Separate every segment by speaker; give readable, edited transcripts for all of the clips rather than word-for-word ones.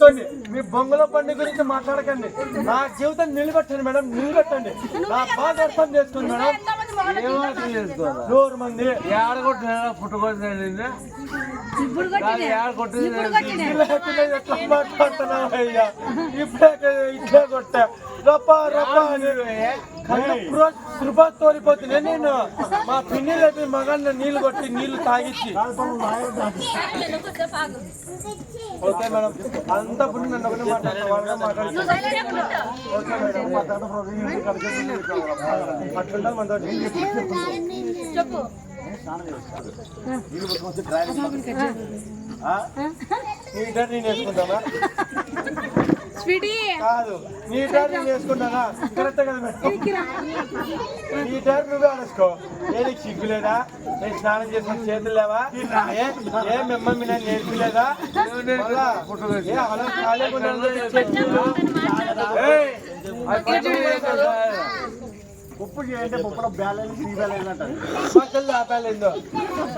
Speaker 1: కూర్చోండి. మీ బొంగుల బండి గురించి మాట్లాడకండి. నా జీవితం నిలబెట్టండి మేడం, నిలబెట్టండి. నా బాధ అర్థం చేసుకోండి మేడం. 100 మంది ఎట్లా మాట్లాడుతున్నావు అయ్యా? ఇప్పుడే ఇట్లే కొట్టా రప్ప రప్ప అని కృప తోలిపోతుంది. నేను మా పిన్నిలకి మగాన్ని నీళ్లు కొట్టి నీళ్లు తాగిచ్చి ఓకే మేడం. అంతా పుణ్యం నన్ను ఒకటే మాట్లాడుతున్నాను. అట్లుంటారు మనతో. నీ డాడీ నేను వేసుకుంటానా? కాదు, నీ డాడీ నేను వేసుకుంటానా? కరెక్ట్ కదా మేడం? నీ డాడీ నువ్వే అనేసుకో. నీకు సిగ్గులేదా? నేను స్నానం చేసిన చేతులు లేవా? ఏ మిమ్మల్ని నేను నేర్పిలేదా? ఉప్పు చేయంటే ఉప్పులో బ్యాలెన్స్ ఈ బ్యాలెన్స్ అంటారు. మాకెళ్ళి ఆ బ్యాలెన్స్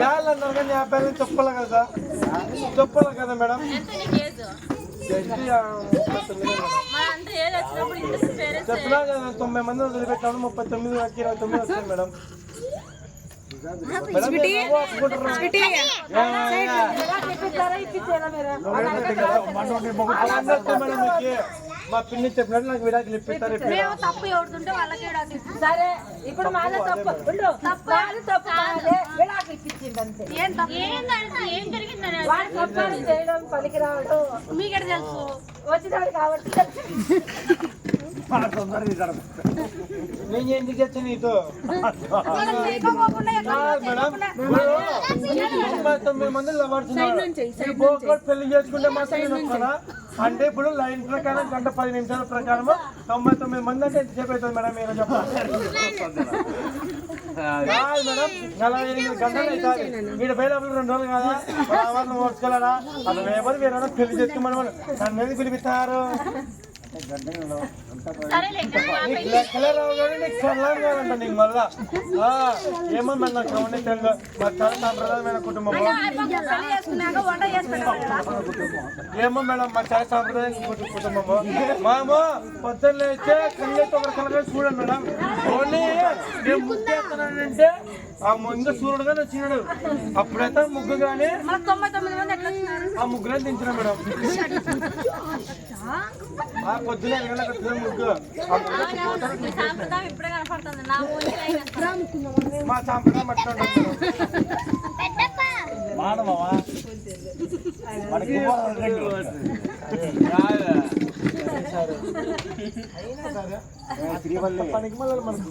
Speaker 1: బ్యాలెన్స్ అన్నారు కానీ ఆ బ్యాలెన్స్ చెప్పాలి కదా, చెప్పాలి కదా మేడం. చెప్పినా కదా 90 మంది వదిలిపెట్టాము, 39 29 వస్తుంది మేడం. మా పిన్ని చెప్పినట్టు నాకు విడాకులు ఇప్పిస్తారు.
Speaker 2: సరే ఇప్పుడు మాదే తప్పు విడాకులు ఇప్పించింది. చేయడం పనికి రావడం
Speaker 3: మీకే తెలుసు,
Speaker 2: వచ్చినాడు కాబట్టి
Speaker 1: నేను ఎందుకు తెచ్చా నీతో మేడం? 99 మంది పడుతున్నారు. పెళ్లి చేసుకుంటే మాత్రం అంటే ఇప్పుడు లైన్ ప్రకారం గంట 10 నిమిషాల ప్రకారం 99 మంది అంటే ఎంతసేపు అవుతుంది మేడం? మీరు చెప్పాలి మేడం. 48 గంటలు అవుతుంది. వీడి బయలుదేరి 2 రోజులు కదా, వారిని ఓడ్చుకోలేరా? అసలు ఎవరు వేరే పెళ్లి చేసుకోమని నన్ను ఎందుకు పిలిపిస్తారు? లెక్కలే రావు కానీ నీకు చల్లం కాదంట. నీకు మళ్ళా ఏమో మన నాకు అవన్నీ తెలుగు. మా చాలా సాంప్రదాయమైన కుటుంబం. ఏమో మేడం మా చాలా సాంప్రదాయ కుటుంబము. మామో పొద్దున్న లేస్తే కళ్ళైతే ఒక కలగా చూడండి మేడం. ఓన్లీ నేను ముగ్గు వేస్తున్నానంటే ఆ ముందు సూర్యుడుగానే వచ్చినాడు. అప్పుడైతే ముగ్గు కానీ ఆ ముగ్గురే దించిన మేడం. పొద్దున ముగ్గు మా సాంప్రదాయం అట్లా మానవా పనికి మళ్ళీ మనకు